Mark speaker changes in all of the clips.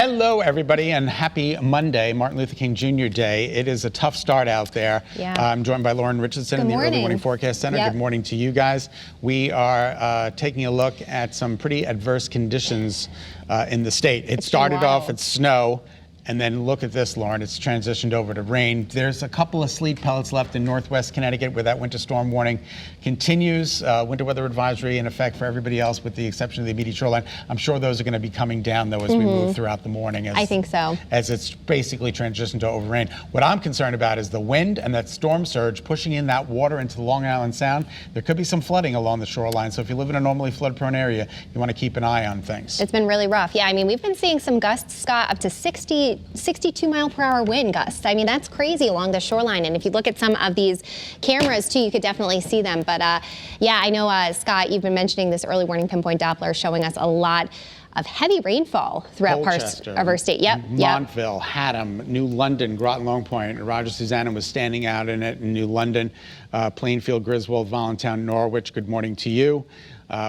Speaker 1: Hello, everybody, and happy Monday, Martin Luther King Jr. Day. It is a tough start out there.
Speaker 2: Yeah.
Speaker 1: I'm joined by Lorin Richardson in the Early Morning Forecast Center.
Speaker 2: Yep.
Speaker 1: Good morning to you guys. We are taking a look at some pretty adverse conditions in the state. It started off at snow. And then look at this, Lauren. It's transitioned over to rain. There's a couple of sleet pellets left in northwest Connecticut where that winter storm warning continues. Winter weather advisory in effect for everybody else with the exception of the immediate shoreline. I'm sure those are going to be coming down, though, as we move throughout the morning.
Speaker 2: I think so.
Speaker 1: As it's basically transitioned to over rain. What I'm concerned about is the wind and that storm surge pushing in that water into the Long Island Sound. There could be some flooding along the shoreline. So if you live in a normally flood-prone area, you want to keep an eye on things.
Speaker 2: It's been really rough. Yeah, I mean, we've been seeing some gusts, Scott, up to 62 mile per hour wind gusts. I mean, that's crazy along the shoreline. And if you look at some of these cameras too, you could definitely see them. But yeah, I know, Scott, you've been mentioning this early warning pinpoint Doppler showing us a lot of heavy rainfall throughout parts of our state. Yep.
Speaker 1: Montville, Haddam, New London, Groton Long Point. Roger Susanna was standing out in it in New London. Plainfield, Griswold, Voluntown, Norwich. Good morning to you.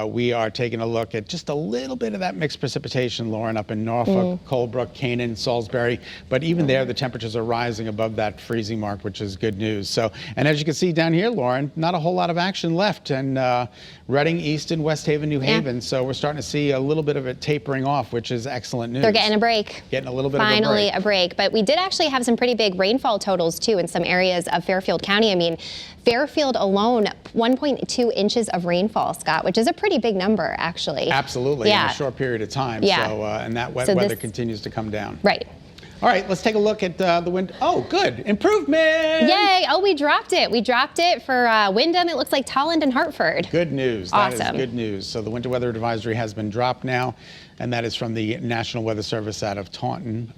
Speaker 1: We are taking a look at just a little bit of that mixed precipitation, Lauren, up in Norfolk, Colebrook, Canaan, Salisbury. But even there, the temperatures are rising above that freezing mark, which is good news. So, and as you can see down here, Lauren, not a whole lot of action left. And Reading, Easton, West Haven, New Haven. So we're starting to see a little bit of it tapering off, which is excellent news.
Speaker 2: They're getting a break.
Speaker 1: Getting a little bit of a break.
Speaker 2: Finally a break. But we did actually have some pretty big rainfall totals, too, in some areas of Fairfield County. I mean, Fairfield alone, 1.2 inches of rainfall, Scott, which is a pretty big number, actually.
Speaker 1: Absolutely, in a short period of time.
Speaker 2: Yeah.
Speaker 1: So, and that wet weather continues to come down.
Speaker 2: Right.
Speaker 1: All right, let's take a look at the wind. Oh, good. Improvement.
Speaker 2: Yay. Oh, we dropped it. We dropped it for Wyndham. It looks like Tolland and Hartford.
Speaker 1: Good news.
Speaker 2: Awesome.
Speaker 1: That is good news. So the winter weather advisory has been dropped now, and that is from the National Weather Service out of Taunton.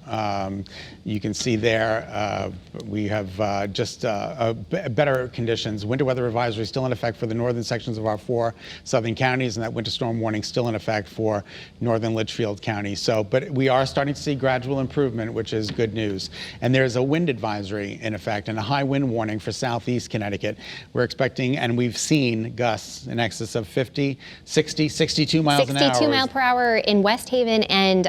Speaker 1: You can see there we have just better conditions. Winter weather advisory still in effect for the northern sections of our 4 southern counties, and that winter storm warning still in effect for northern Litchfield County. So, but we are starting to see gradual improvement, which is good news. And there's a wind advisory in effect and a high wind warning for southeast Connecticut. We're expecting, and we've seen gusts in excess of 50, 60, 62 miles an hour.
Speaker 2: 62 mile per hour in West Haven and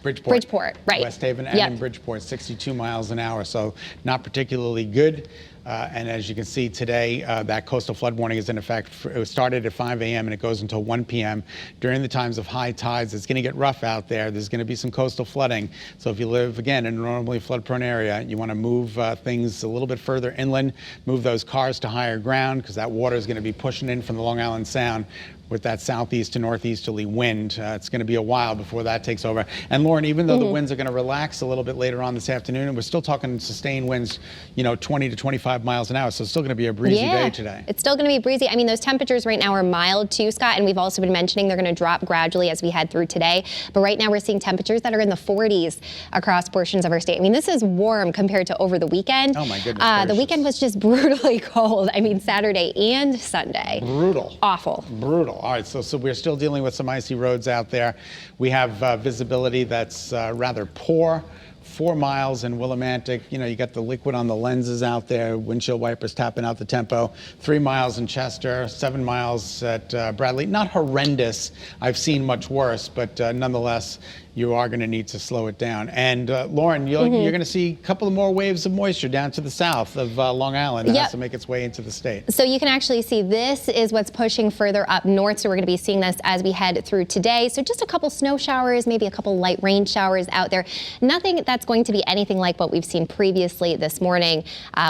Speaker 2: Bridgeport, right.
Speaker 1: West Haven and in Bridgeport, 62 miles an hour, so not particularly good. And as you can see today, that coastal flood warning is in effect. It started at 5 a.m. and it goes until 1 p.m. During the times of high tides, it's going to get rough out there. There's going to be some coastal flooding. So if you live, again, in a normally flood-prone area, you want to move things a little bit further inland, move those cars to higher ground, because that water is going to be pushing in from the Long Island Sound with that southeast to northeasterly wind. It's going to be a while before that takes over. And Lauren, even though the winds are going to relax a little bit later on this afternoon, and we're still talking sustained winds, 20 to 25 miles an hour, so it's still going to be a breezy day today.
Speaker 2: It's still going to be breezy. I mean, those temperatures right now are mild too, Scott, and we've also been mentioning they're going to drop gradually as we head through today. But right now we're seeing temperatures that are in the 40s across portions of our state. I mean, this is warm compared to over the weekend.
Speaker 1: Oh my goodness.
Speaker 2: The weekend was just brutally cold. I mean, Saturday and Sunday.
Speaker 1: Brutal.
Speaker 2: Awful.
Speaker 1: Brutal. All right, so we're still dealing with some icy roads out there. We have visibility that's rather poor. 4 miles in Willimantic, you got the liquid on the lenses out there, windshield wipers tapping out the tempo. 3 miles in Chester, 7 miles at Bradley. Not horrendous. I've seen much worse, but nonetheless, you are going to need to slow it down. And Lauren, you're going to see a couple of more waves of moisture down to the south of Long Island. That has to make its way into the state. So
Speaker 2: you can actually see this is what's pushing further up north. So we're going to be seeing this as we head through today. So just a couple snow showers, maybe a couple light rain showers out there. Nothing that's going to be anything like what we've seen previously this morning,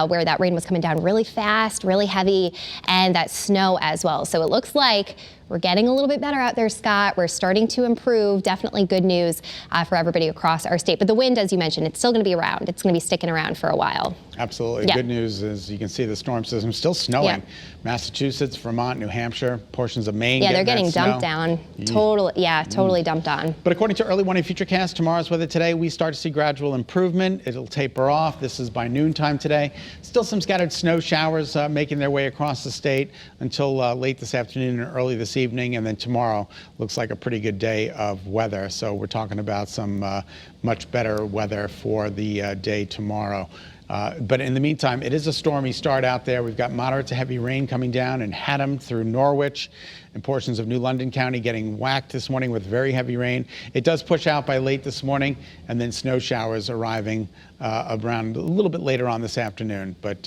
Speaker 2: where that rain was coming down really fast, really heavy, and that snow as well. So it looks like we're getting a little bit better out there, Scott. We're starting to improve. Definitely good news for everybody across our state. But the wind, as you mentioned, it's still going to be around. It's going to be sticking around for a while.
Speaker 1: Absolutely. Good news is you can see the storm system still snowing. Massachusetts, Vermont, New Hampshire, portions of Maine.
Speaker 2: Yeah, they're getting dumped down. Totally dumped on.
Speaker 1: But according to early morning futurecast, tomorrow's weather today, we start to see gradual improvement. It'll taper off. This is by noontime today. Still some scattered snow showers making their way across the state until late this afternoon and early this evening. And then tomorrow looks like a pretty good day of weather. So we're talking about some much better weather for the day tomorrow. But in the meantime, it is a stormy start out there. We've got moderate to heavy rain coming down in Haddam through Norwich and portions of New London County getting whacked this morning with very heavy rain. It does push out by late this morning, and then snow showers arriving around a little bit later on this afternoon. But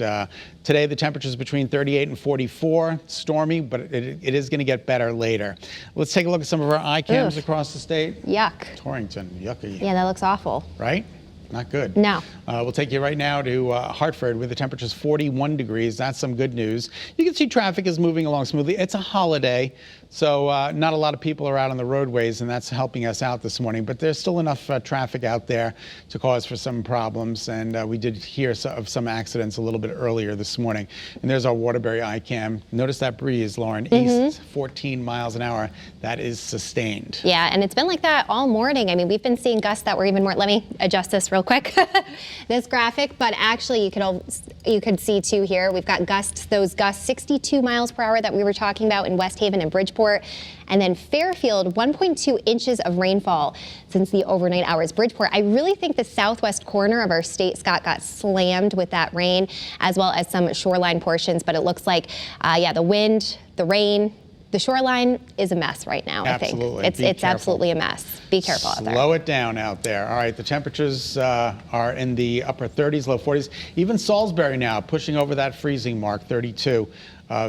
Speaker 1: today the temperature is between 38 and 44. Stormy, but it is going to get better later. Let's take a look at some of our iCams across the state.
Speaker 2: Yuck.
Speaker 1: Torrington, yucky.
Speaker 2: Yeah, that looks awful.
Speaker 1: Right? Not good.
Speaker 2: No.
Speaker 1: We'll take you right now to Hartford, where the temperature is 41 degrees. That's some good news. You can see traffic is moving along smoothly. It's a holiday, so not a lot of people are out on the roadways, and that's helping us out this morning. But there's still enough traffic out there to cause for some problems, and we did hear of some accidents a little bit earlier this morning. And there's our Waterbury iCam. Notice that breeze, Lauren, east 14 miles an hour. That is sustained.
Speaker 2: Yeah, and it's been like that all morning. I mean, we've been seeing gusts that were even more. Let me adjust this real quick, this graphic, but actually you could see too here, we've got gusts, those gusts 62 miles per hour that we were talking about in West Haven and Bridgeport, and then Fairfield 1.2 inches of rainfall since the overnight hours. Bridgeport, I really think the southwest corner of our state, Scot, got slammed with that rain, as well as some shoreline portions, but it looks like, yeah, the wind, the rain, the shoreline is a mess right now,
Speaker 1: Absolutely.
Speaker 2: I think. It's absolutely a mess. Be careful out there.
Speaker 1: Slow it down out there. All right, the temperatures are in the upper 30s, low 40s. Even Salisbury now pushing over that freezing mark, 32.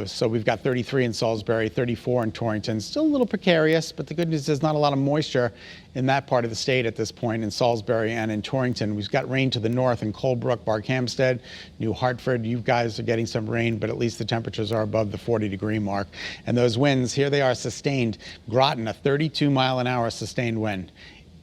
Speaker 1: So we've got 33 in Salisbury, 34 in Torrington. Still a little precarious, but the good news is not a lot of moisture in that part of the state at this point in Salisbury and in Torrington. We've got rain to the north in Colebrook, Barkhamsted, New Hartford. You guys are getting some rain, but at least the temperatures are above the 40-degree mark. And those winds, here they are sustained. Groton, a 32-mile-an-hour sustained wind.